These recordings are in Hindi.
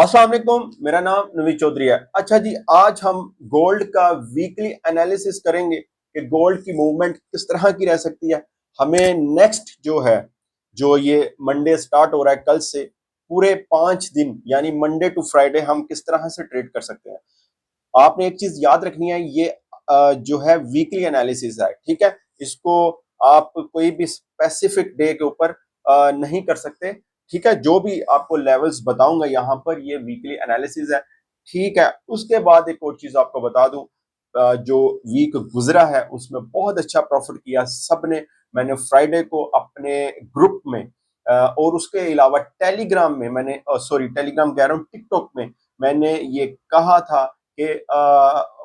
अस्सलाम वालेकुम, मेरा नाम नवीद चौधरी है। अच्छा जी, आज हम गोल्ड का वीकली एनालिसिस करेंगे कि गोल्ड की मूवमेंट किस तरह की रह सकती है। हमें नेक्स्ट जो है, जो ये मंडे स्टार्ट हो रहा है कल से, पूरे 5 दिन यानी मंडे टू फ्राइडे हम किस तरह से ट्रेड कर सकते हैं। आपने एक चीज याद रखनी है, ये जो है वीकली एनालिसिस है, ठीक है। इसको आप कोई भी स्पेसिफिक डे के ऊपर नहीं कर सकते, ठीक है। जो भी आपको लेवल्स बताऊंगा यहाँ पर, ये वीकली एनालिसिस है, ठीक है। उसके बाद एक और चीज आपको बता दूं, जो वीक गुजरा है उसमें बहुत अच्छा प्रॉफिट किया सबने। मैंने फ्राइडे को अपने ग्रुप में और उसके अलावा टेलीग्राम में मैंने, सॉरी टेलीग्राम कह रहा हूँ, टिकटॉक में मैंने ये कहा था कि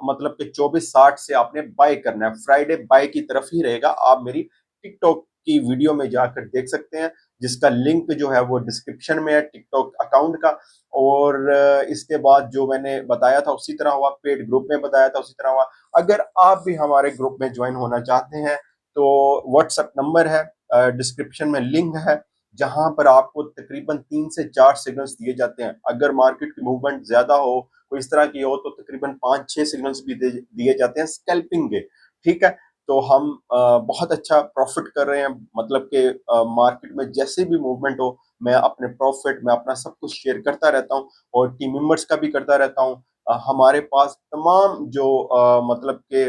मतलब कि 24-60 से आपने बाय करना है। फ्राइडे बाय की तरफ ही रहेगा। आप मेरी टिकटॉक की वीडियो में जाकर देख सकते हैं, जिसका लिंक जो है वो डिस्क्रिप्शन में है, टिकटॉक अकाउंट का। और इसके बाद जो मैंने बताया था उसी तरह हुआ, पेड ग्रुप में बताया था उसी तरह हुआ। अगर आप भी हमारे ग्रुप में ज्वाइन होना चाहते हैं तो व्हाट्सएप नंबर है, डिस्क्रिप्शन में लिंक है, जहां पर आपको तकरीबन 3 से 4 सिग्नल्स दिए जाते हैं। अगर मार्केट की मूवमेंट ज्यादा हो, कोई इस तरह की हो, तो तकरीबन 5-6 सिग्नल्स भी दिए जाते हैं स्कैल्पिंग के, ठीक है। तो हम बहुत अच्छा प्रॉफिट कर रहे हैं, मतलब कि मार्केट में जैसे भी मूवमेंट हो, मैं अपने प्रॉफिट में अपना सब कुछ शेयर करता रहता हूँ और टीम मेंबर्स का भी करता रहता हूँ। हमारे पास तमाम जो मतलब कि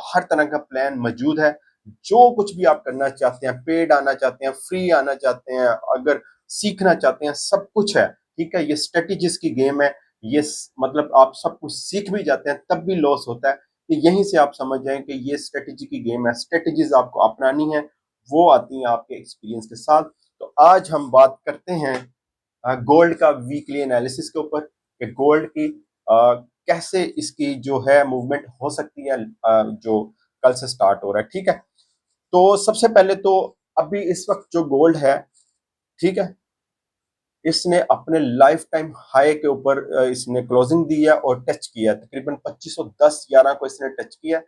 हर तरह का प्लान मौजूद है। जो कुछ भी आप करना चाहते हैं, पेड आना चाहते हैं, फ्री आना चाहते हैं, अगर सीखना चाहते हैं, सब कुछ है, ठीक है। ये स्ट्रेटेजीज की गेम है। ये मतलब आप सब कुछ सीख भी जाते हैं तब भी लॉस होता है। तो यहीं से आप समझ जाएं कि ये स्ट्रेटेजी की गेम है। स्ट्रेटेजीज आपको अपनानी है, वो आती हैं आपके एक्सपीरियंस के साथ। तो आज हम बात करते हैं गोल्ड का वीकली एनालिसिस के ऊपर, कि गोल्ड की कैसे इसकी जो है मूवमेंट हो सकती है, जो कल से स्टार्ट हो रहा है, ठीक है। तो सबसे पहले तो अभी इस वक्त जो गोल्ड है, ठीक है, इसने अपने लाइफ टाइम हाई के ऊपर इसने क्लोजिंग दी है और टच किया है। तकरीबन 2510-11 को इसने टच किया,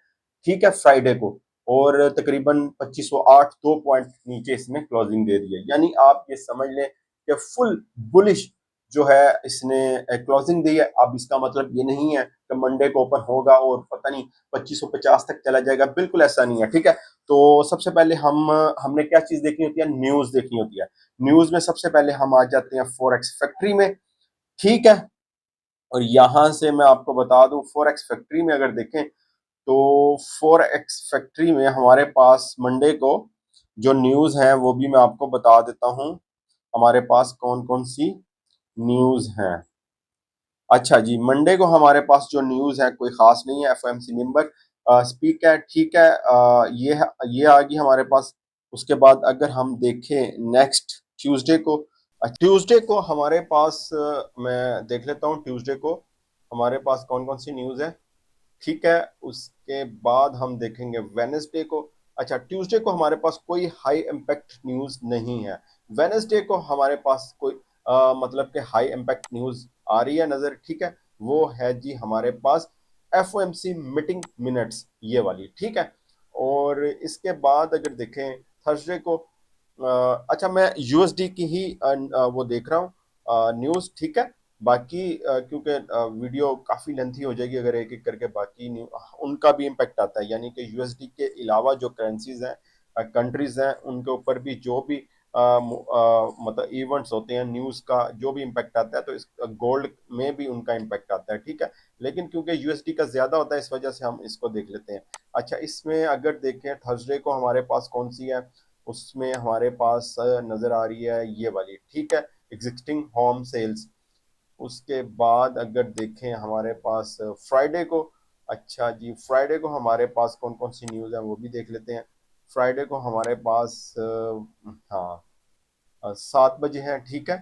ठीक है, फ्राइडे को। और तकरीबन 2508 2 पॉइंट नीचे इसने क्लोजिंग दे दी है। यानी आप ये समझ लें कि फुल बुलिश जो है इसने क्लोजिंग दी है। अब इसका मतलब ये नहीं है कि मंडे को ओपन होगा और पता नहीं 2550 तक चला जाएगा, बिल्कुल ऐसा नहीं है, ठीक है। तो सबसे पहले हमने क्या चीज देखनी होती है, न्यूज देखनी होती है। न्यूज में सबसे पहले हम आ जाते हैं फॉरेक्स फैक्ट्री में, ठीक है। और यहां से मैं आपको बता दूं, फॉरेक्स फैक्ट्री में अगर देखें तो फॉरेक्स फैक्ट्री में हमारे पास मंडे को जो न्यूज है वो भी मैं आपको बता देता हूं। हमारे पास कौन कौन सी न्यूज हैं। अच्छा जी, मंडे को हमारे पास जो न्यूज है कोई खास नहीं है। एफओएमसी नंबर स्पीक है, ठीक है। ये आ गई हमारे पास। उसके बाद अगर हम देखें नेक्स्ट ट्यूसडे को, ट्यूसडे को हमारे पास मैं देख लेता हूँ ट्यूसडे को हमारे पास कौन कौन सी न्यूज है, ठीक है। उसके बाद हम देखेंगे वेनेसडे को। अच्छा, ट्यूसडे को हमारे पास कोई हाई इम्पैक्ट न्यूज नहीं है। वेनेसडे को हमारे पास कोई मतलब कि हाई इम्पैक्ट न्यूज आ रही है नजर, ठीक है। वो है जी हमारे पास एफओएमसी मीटिंग मिनट्स, ये वाली, ठीक है। और इसके बाद अगर देखें थर्सडे को, अच्छा मैं यूएसडी की ही वो देख रहा हूँ न्यूज, ठीक है। बाकी क्योंकि वीडियो काफी लेंथी हो जाएगी अगर एक एक करके बाकी उनका भी इम्पैक्ट आता है। यानी कि यूएसडी के अलावा जो करेंसीज हैं, कंट्रीज हैं, उनके ऊपर भी जो भी मतलब इवेंट्स होते हैं, न्यूज का जो भी इम्पैक्ट आता है, तो इस गोल्ड में भी उनका इम्पैक्ट आता है, ठीक है। लेकिन क्योंकि यूएसडी का ज्यादा होता है, इस वजह से हम इसको देख लेते हैं। अच्छा, इसमें अगर देखें थर्सडे को हमारे पास कौन सी है, उसमें हमारे पास नजर आ रही है ये वाली, ठीक है, एग्जिस्टिंग होम सेल्स। उसके बाद अगर देखें हमारे पास फ्राइडे को, अच्छा जी फ्राइडे को हमारे पास कौन कौन सी न्यूज़ है वो भी देख लेते हैं। फ्राइडे को हमारे पास हाँ 7 बजे है, ठीक है।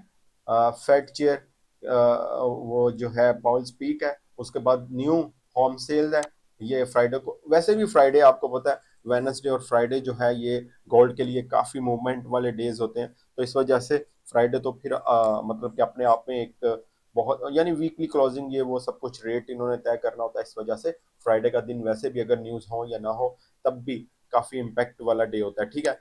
फेड चेयर वो जो है पाउल स्पीक है। उसके बाद न्यू होम सेल है, ये फ्राइडे को। वैसे भी फ्राइडे आपको पता है, वेनसडे और फ्राइडे जो है ये गोल्ड के लिए काफ़ी मूवमेंट वाले डेज होते हैं। तो इस वजह से फ्राइडे तो फिर मतलब कि अपने आप में एक बहुत, यानी वीकली क्लोजिंग ये वो सब कुछ रेट इन्होंने तय करना होता है। इस वजह से फ्राइडे का दिन वैसे भी अगर न्यूज़ हो या ना हो तब भी काफ़ी इम्पैक्ट वाला डे होता है, ठीक है।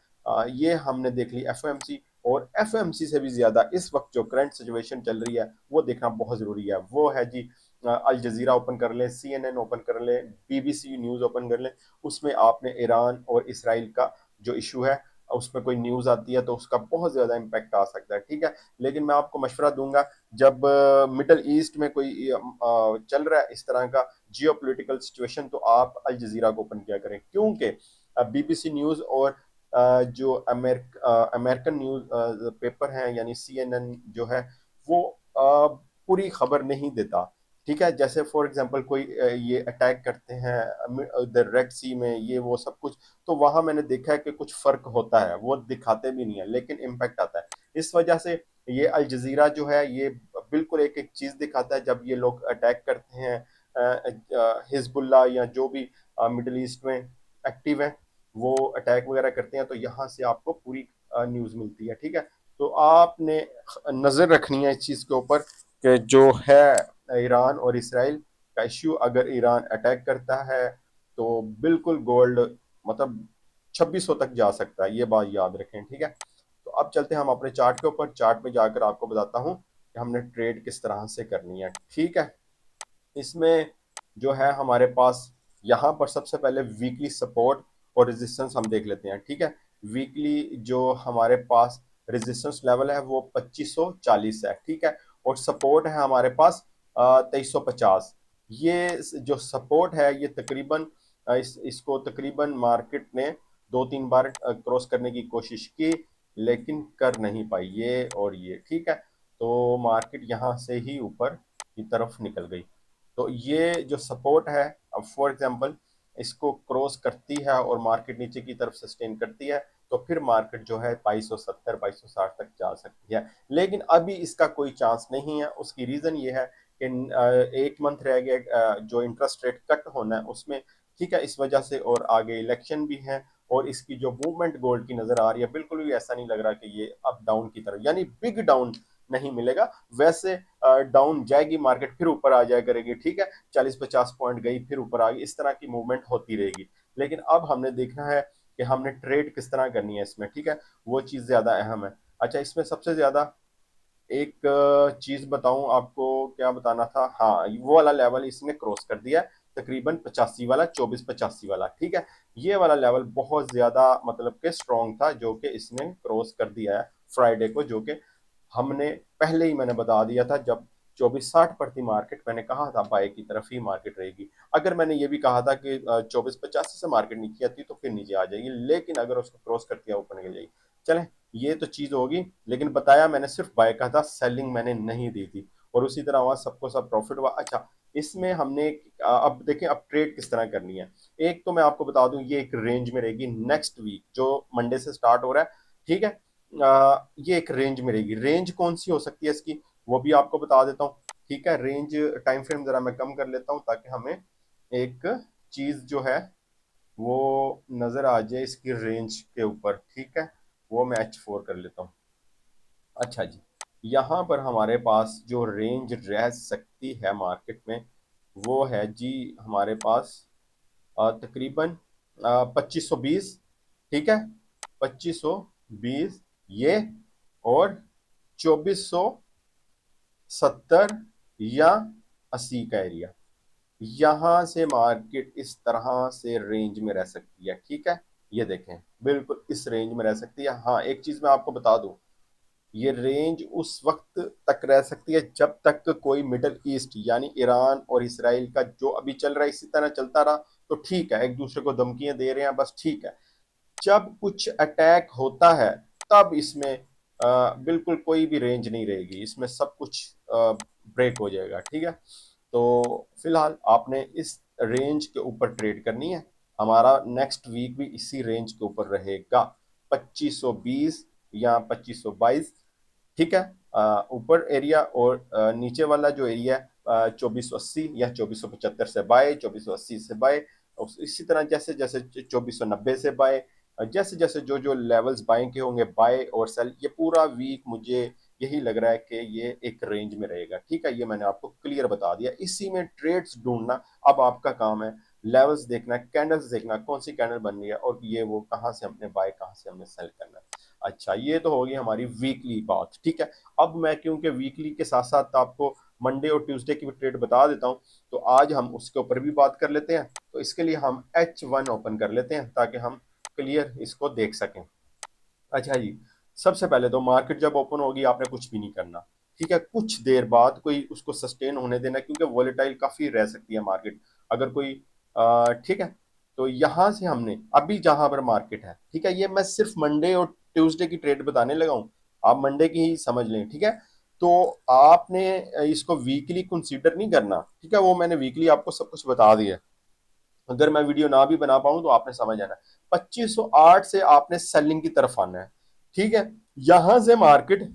ये हमने देख ली एफओएमसी। और एफएमसी से भी ज्यादा इस वक्त जो करंट सिचुएशन चल रही है वो देखना बहुत जरूरी है। वो है जी अल जजीरा ओपन कर लें, CNN ओपन कर लें, BBC न्यूज ओपन कर लें, उसमें आपने ईरान और इसराइल का जो इशू है उसमें कोई न्यूज आती है तो उसका बहुत ज्यादा इम्पैक्ट आ सकता है, ठीक है। लेकिन मैं आपको मशवरा दूंगा, जब मिडल ईस्ट में कोई चल रहा है इस तरह का जियो पोलिटिकल सिचुएशन, तो आप अल जजीरा को ओपन किया करें, क्योंकि BBC न्यूज और जो अमेरिकन न्यूज पेपर हैं यानी CNN जो है वो पूरी खबर नहीं देता, ठीक है। जैसे फॉर एग्जांपल कोई ये अटैक करते हैं उधर रेड सी में, ये वो सब कुछ, तो वहां मैंने देखा है कि कुछ फर्क होता है, वो दिखाते भी नहीं है लेकिन इम्पैक्ट आता है। इस वजह से ये अल जजीरा जो है ये बिल्कुल एक एक चीज दिखाता है जब ये लोग अटैक करते हैं हिजबुल्ला या जो भी मिडिल ईस्ट में एक्टिव है वो अटैक वगैरह करते हैं, तो यहाँ से आपको पूरी न्यूज मिलती है, ठीक है। तो आपने नजर रखनी है इस चीज के ऊपर कि जो है ईरान और इसराइल का इश्यू, अगर ईरान अटैक करता है तो बिल्कुल गोल्ड मतलब 2600 तक जा सकता है, ये बात याद रखें, ठीक है। तो अब चलते हैं हम अपने चार्ट के ऊपर, चार्ट में जाकर आपको बताता हूँ कि हमने ट्रेड किस तरह से करनी है, ठीक है। इसमें जो है हमारे पास यहाँ पर सबसे पहले वीकली सपोर्ट और रेजिस्टेंस हम देख लेते हैं, ठीक है। वीकली जो हमारे पास रेजिस्टेंस लेवल है वो 2540 है, ठीक है, और सपोर्ट है हमारे पास 2350। ये जो सपोर्ट है ये तकरीबन इसको तकरीबन मार्केट ने 2-3 बार क्रॉस करने की कोशिश की लेकिन कर नहीं पाई, ये और ये, ठीक है। तो मार्केट यहाँ से ही ऊपर की तरफ निकल गई। तो ये जो सपोर्ट है, अब फॉर एग्जांपल इसको क्रॉस करती है और मार्केट नीचे की तरफ सस्टेन करती है तो फिर मार्केट जो है 2270 2260 तक जा सकती है, लेकिन अभी इसका कोई चांस नहीं है। उसकी रीजन ये है कि एक मंथ रह गया जो इंटरेस्ट रेट कट होना है उसमें, ठीक है, इस वजह से, और आगे इलेक्शन भी है, और इसकी जो मूवमेंट गोल्ड की नजर आ रही है बिल्कुल भी ऐसा नहीं लग रहा कि ये अप डाउन की तरफ, यानी बिग डाउन नहीं मिलेगा। वैसे डाउन जाएगी मार्केट फिर ऊपर आ जाया करेगी, ठीक है, 40-50 पॉइंट गई फिर ऊपर आ गई, इस तरह की मूवमेंट होती रहेगी। लेकिन अब हमने देखना है कि हमने ट्रेड किस तरह करनी है इसमें, ठीक है, वो चीज ज्यादा अहम है। अच्छा, इसमें सबसे ज्यादा एक चीज बताऊं आपको, क्या बताना था, हाँ, वो वाला लेवल इसने क्रॉस कर दिया है, तकरीबन 85 वाला, 2485 वाला, ठीक है। ये वाला लेवल बहुत ज्यादा मतलब के स्ट्रॉन्ग था जो कि इसने क्रॉस कर दिया है फ्राइडे को, जो कि हमने पहले ही मैंने बता दिया था जब 2460 पर थी मार्केट, मैंने कहा था बाय की तरफ ही मार्केट रहेगी। अगर मैंने ये भी कहा था कि 2485 से मार्केट नीचे आती तो फिर नीचे आ जाएगी, लेकिन अगर उसको क्रॉस करती है ऊपर निकल जाएगी। चले, ये तो चीज होगी, लेकिन बताया मैंने सिर्फ बाय का था, सेलिंग मैंने नहीं दी थी, और उसी तरह वहां सबको सब प्रॉफिट हुआ। अच्छा, इसमें हमने अब देखें अब ट्रेड किस तरह करनी है। एक तो मैं आपको बता दूं ये एक रेंज में रहेगी नेक्स्ट वीक जो मंडे से स्टार्ट हो रहा है, ठीक है। ये एक रेंज में रहेगी। रेंज कौन सी हो सकती है इसकी वो भी आपको बता देता हूँ, ठीक है। रेंज टाइम फ्रेम जरा मैं कम कर लेता हूँ ताकि हमें एक चीज जो है वो नजर आ जाए इसकी रेंज के ऊपर, ठीक है। वो मैं H4 कर लेता हूँ। अच्छा जी, यहाँ पर हमारे पास जो रेंज रह सकती है मार्केट में वो है जी हमारे पास तकरीबन 2520, ठीक है, 2520 ये, और 2470 या 80 का एरिया, यहां से मार्केट इस तरह से रेंज में रह सकती है, ठीक है। ये देखें बिल्कुल इस रेंज में रह सकती है। हाँ, एक चीज मैं आपको बता दूं, ये रेंज उस वक्त तक रह सकती है जब तक कोई मिडल ईस्ट यानी ईरान और इसराइल का जो अभी चल रहा है इसी तरह चलता रहा तो ठीक है, एक दूसरे को धमकियां दे रहे हैं बस, ठीक है। जब कुछ अटैक होता है तब इसमें बिल्कुल कोई भी रेंज नहीं रहेगी, इसमें सब कुछ ब्रेक हो जाएगा, ठीक है। तो फिलहाल आपने इस रेंज के ऊपर ट्रेड करनी है। हमारा नेक्स्ट वीक भी इसी रेंज के ऊपर रहेगा, 2520 या 2522, ठीक है। ऊपर एरिया और नीचे वाला जो एरिया है 2480 या 2475 से बाय, 2480 से बाय, इसी तरह जैसे जैसे 2490 से बाय, जैसे जैसे जो जो लेवल्स बाय के होंगे बाय और सेल, ये पूरा वीक मुझे यही लग रहा है कि ये एक रेंज में रहेगा, ठीक है। ये मैंने आपको क्लियर बता दिया, इसी में ट्रेड्स ढूंढना अब आपका काम है। लेवल्स देखना, कैंडल्स देखना, कौन सी कैंडल बन रही है और ये वो कहाँ से हमने बाय कहाँ से हमने सेल करना है। अच्छा, ये तो होगी हमारी वीकली बात, ठीक है। अब मैं क्योंकि वीकली के साथ साथ आपको मंडे और ट्यूसडे की भी ट्रेड बता देता हूँ, तो आज हम उसके ऊपर भी बात कर लेते हैं। तो इसके लिए हम H1 ओपन कर लेते हैं ताकि हम क्लियर इसको देख सकें। अच्छा जी, सबसे पहले तो मार्केट जब ओपन होगी आपने कुछ भी नहीं करना, ठीक है। कुछ देर बाद कोई उसको सस्टेन होने देना, क्योंकि वॉलेटाइल काफी रह सकती है मार्केट। अगर कोई ठीक है, तो यहां से हमने अभी जहां पर मार्केट है, ठीक है, ये मैं सिर्फ मंडे और ट्यूसडे की ट्रेड बताने लगा हूं, आप मंडे की ही समझ लें, ठीक है। तो आपने इसको वीकली कंसीडर नहीं करना, ठीक है, वो मैंने वीकली आपको सब कुछ बता दिया है। अगर मैं वीडियो ना भी बना पाऊं तो आपने समझ आना है। 2508 से आपने सेलिंग की तरफ आना है, ठीक है। यहां से मार्केट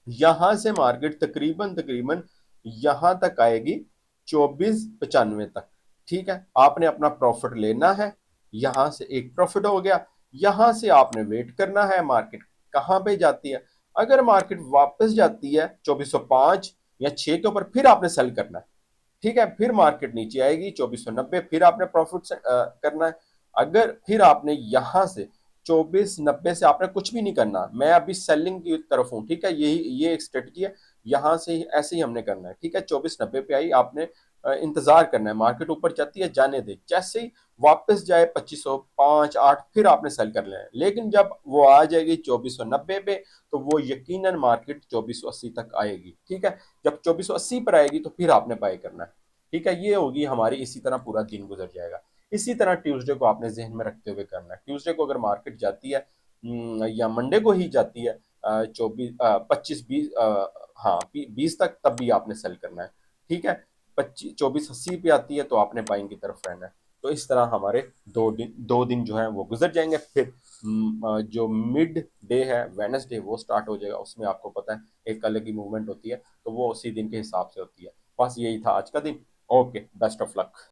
यहां से मार्केट तकरीबन तकरीबन यहां तक आएगी 2495 तक, ठीक है। आपने अपना प्रॉफिट लेना है, यहां से एक प्रॉफिट हो गया। यहां से आपने वेट करना है मार्केट कहां पे जाती है। अगर मार्केट वापस जाती है 2405 या 6 के ऊपर, फिर आपने सेल करना है, ठीक है। फिर मार्केट नीचे आएगी 2490, फिर आपने प्रॉफिट करना है। अगर फिर आपने यहां से 2490 से आपने कुछ भी नहीं करना, मैं अभी सेलिंग की तरफ हूं, ठीक है। ये एक स्ट्रेटजी है, यहां से ऐसे ही हमने करना है, ठीक है। 2490 पे आई आपने इंतजार करना है, मार्केट ऊपर जाती है जाने दे, जैसे ही वापस जाए 2505 8, फिर आपने सेल कर लेना है। लेकिन जब वो आ जाएगी 2490 पे, तो वो यकीनन मार्केट 2480 तक आएगी, ठीक है। जब 2480 पर आएगी तो फिर आपने बाय करना है, ठीक है। ये होगी हमारी, इसी तरह पूरा दिन गुजर जाएगा। इसी तरह ट्यूसडे को आपने जहन में रखते हुए करना है। ट्यूसडे को अगर मार्केट जाती है या मंडे को ही जाती है 25-20, हाँ 20 तक, तब भी आपने सेल करना है, ठीक है। 2480 पे आती है तो आपने बाइंग की तरफ रहना है। तो इस तरह हमारे 2 दिन जो है वो गुजर जाएंगे। फिर जो मिड डे है वेडनेसडे, वो स्टार्ट हो जाएगा। उसमें आपको पता है एक अलग ही मूवमेंट होती है, तो वो उसी दिन के हिसाब से होती है। बस यही था आज का दिन। Okay, best of luck.